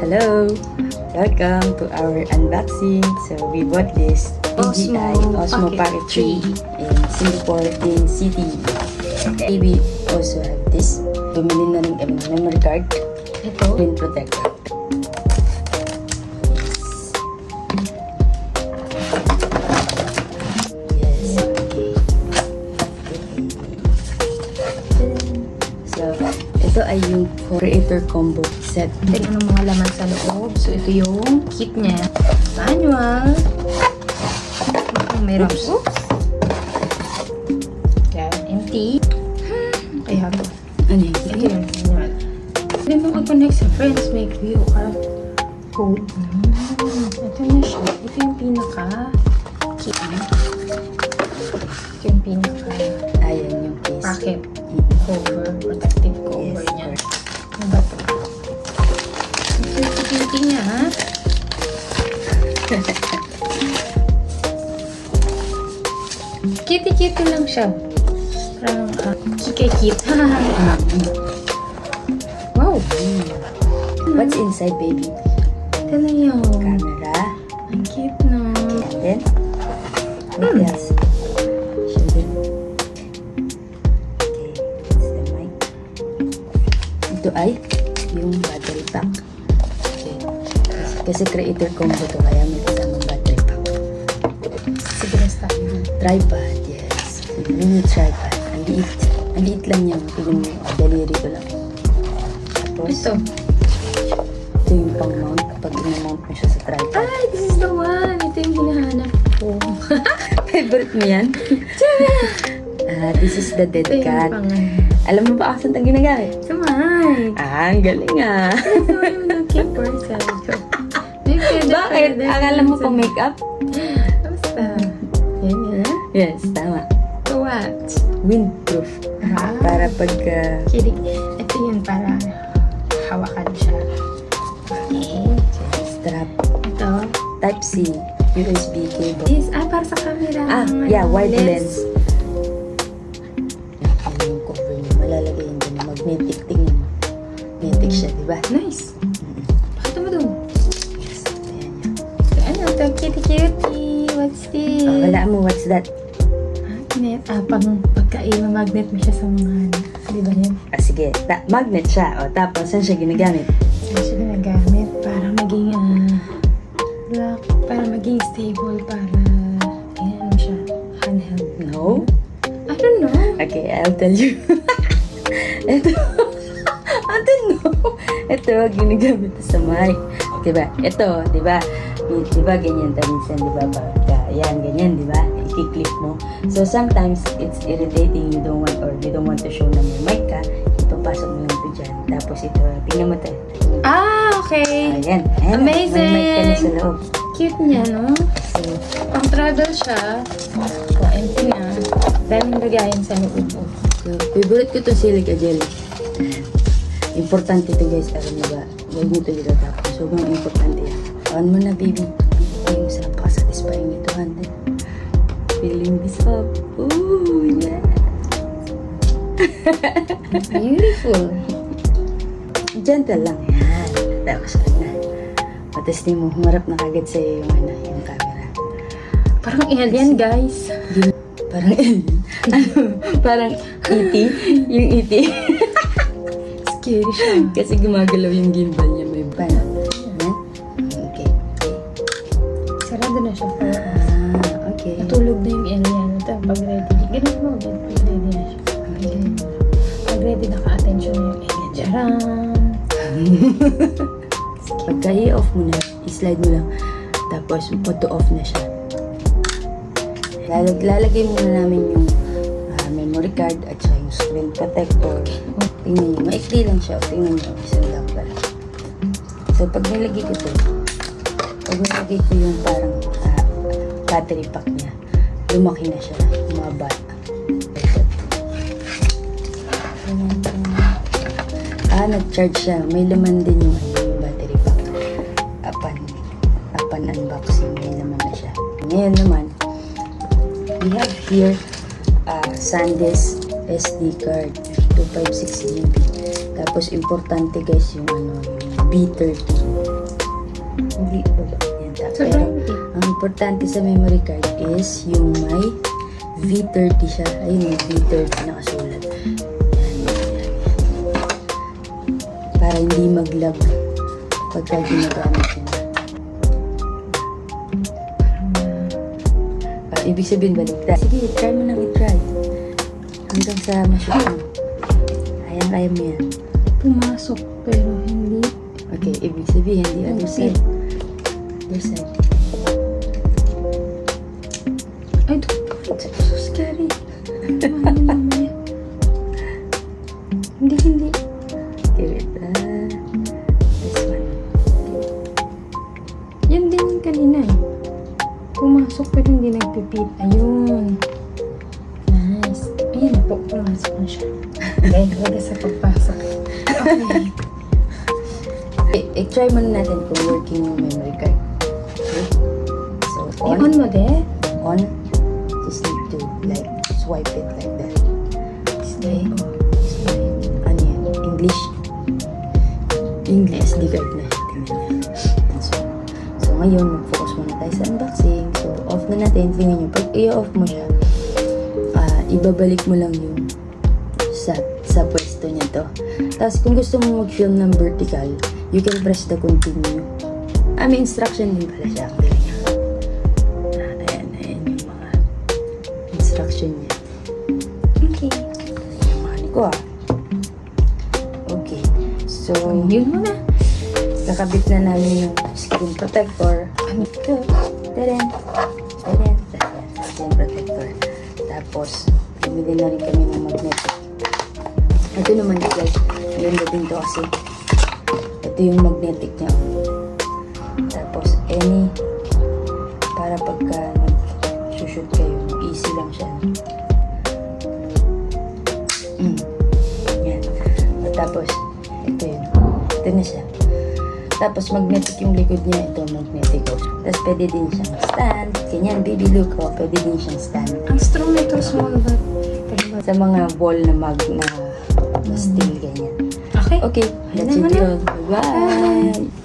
Hello! Welcome to our unboxing. So we bought this DJI Osmo Pocket 3 in Singapore Tin City. We also have this. Bumili na rin kami ng memory card. Ito, screen protector. Ito ay yung Creator Combo Set. Tignan ang mga laman sa loob. So, ito yung kit niya. Manual. Meron. Oops. Yan. Empty. Kaya ito. Ano yun? Ito yung manual. Pwede mo mag-connect sa friends. May QR code. Ito na siya. Ito yung pinaka-kit niya. Ito yung pinaka- Ayan yung case. Packet. Cover, protective cover niya. Ano ba ito? Ito yung security niya, ha? Kitty-kitty lang siya. Parang, kikay-kit. Wow! What's inside, baby? Ito na yung Camera. ang cute na. And then, what else? Show them. Okay, that's the mic. Ito ay yung battery pack. Okay. Kasi creator combo to, kaya may kasamang battery pack. Sige, stop. Tripod, yes. Mini tripod. Ang liit. Ang liit lang yan. Tignan mo, daliri ko lang. Tapos, Ito. ito yung pang-mount. Pag in-mount mo siya sa tripod. Ay, this is the one. Ito yung hinahanap ko. Favorite mo yan? This is the dead Ito cat. yung Alam mo ba saan ito ginagamit? Sumay. Ang galing ah. Ito yung looking for self. Bakit? Akala mo pang makeup? Basta. Yan yan. Yes, tama. To what? Windproof. Ah. Para pagka... Kidding. Ito yun para hawakan siya. Okay. Strap. Ito. Type-C. USB cable. This, para sa camera. Yeah, wide lens. Yan yung cover niya. Malalagay yun din. Magnetic. Tingnan mo. Magnetic siya, diba? Nice. Pakita mo dun. Yes. Ayan yan. Ano ito? Kitty-kitty. What's this? Wala mo, what's that? Magnet. Pagkain, magnet mo siya sa mga ano. Di ba yan? Sige. Magnet siya. O, tapos, saan siya ginagamit? Saan siya ginagamit? Para maging, lock. Para maging stable. Para, ano siya? Handheld. No? I don't know. Okay, I'll tell you. Ito. I don't know. Ito, ginagamit sa mic. Diba? Ito, diba? Diba, ganyan tayo minsan, diba? Pagka, yan, ganyan, diba? I-clip mo. So, sometimes, it's irritating. You don't want to show na may mic ka. Ipapasok mo lang ito dyan. Tapos ito, tingnan mo tayo. Okay. Ayan. Amazing. May mic ka na sa loob. Cute niya, no? So, Pang travel siya. Empty na. Daming lagayan sa loob. favorite ko itong silica jelly. Importante ito, guys. Alam niyo ba? Huwag nyo ito itatapon. Sobrang importante yan. Tawan mo na, baby. Ay, masarap pa. Satisfying ito, hande. Feeling this up. Ooh, yeah. Beautiful. Gentle lang yan. Tapos, ano. Matesting mo. Humarap na kagad sa'yo yung, yung camera. Parang alien, guys. Parang alien. Parang E.T. Yung E.T. Scary siya. Kasi gumagalaw yung gimbal niya. May pan. Okay. Sarado na siya. Okay. Natulog na yung alien. Ito, pag ready. Ganun mo. Pag ready na siya. Pag ready, naka-attention na yung alien. Charan! Pagka i-off mo na, i-slide mo lang. Tapos, auto-off na siya. Lalagay muna namin yung memory card at saka yung screen protector. Tingnan nyo. Maikli lang siya. Tingnan nyo. Isang lang pala. So, pag nilagay ko ito, pag nilagay ko yung parang battery pack niya, lumaki na siya. Umaba. Nag-charge siya. May laman din yung battery pack. Upon unboxing, may laman na siya. Ngayon naman, we have here SanDisk SD card 256 GB. Tapos importante guys yung yung B30. sulit po. Yan, pero Sobrang lupit. ang importante sa memory card is yung may V30 siya. Ayun, may V30 nakasulat. Yan. Para hindi mag-lag pagka ginagamit niya. Ibig sabihin baligtad. Sige, try mo nang i-try. Hanggang sa ma-shoot mo. Kaya mo yan. Pumasok, pero hindi. Okay, ibig sabihin, the other side. Other side. I don't know. It's so scary. Mamaya. Hindi. Okay, wait. This one. Yan din yung kanina eh. Pumasok pero hindi nagpipit. Ayun. Nice. Ayun po, pumasok na siya. Dahil talaga sa pagpasok. Okay. I-try muna natin kung working yung memory card. Okay? So, I-on mo de. On. Just need to like swipe it like that. Okay. Ano yan? English. English. SD card na. Tingnan niya. So ngayon, mag-focus muna tayo sa unboxing. So, off na natin. Tingnan nyo. Pag i-off mo siya, ibabalik mo lang yung sa pwesto niya to. Tapos, kung gusto mo mag-film ng vertical, you can press the continue. May instruction din pala siya. Ayan yung mga instruction niya. Okay. Mali ko Okay. So, Yun mo na. kakabit na namin yung screen protector. Ito. Taren. Screen protector. Tapos, bumili na rin kami ng magnet. Ito naman guys. Maganda din to kasi ito yung magnetic niya. Tapos, para pagka nag-shoot kayo, easy lang siya. Yan. Tapos, ito yun. Ito na siya. Tapos, magnetic yung likod niya. Ito, magnetic. Tapos, pwede din siyang stand. Ganyan, baby look. Pwede din siyang stand. Ang strong nito, small but Sa mga wall na na steel, ganyan. okay. Okay, that's Naman it na. yun. Bye!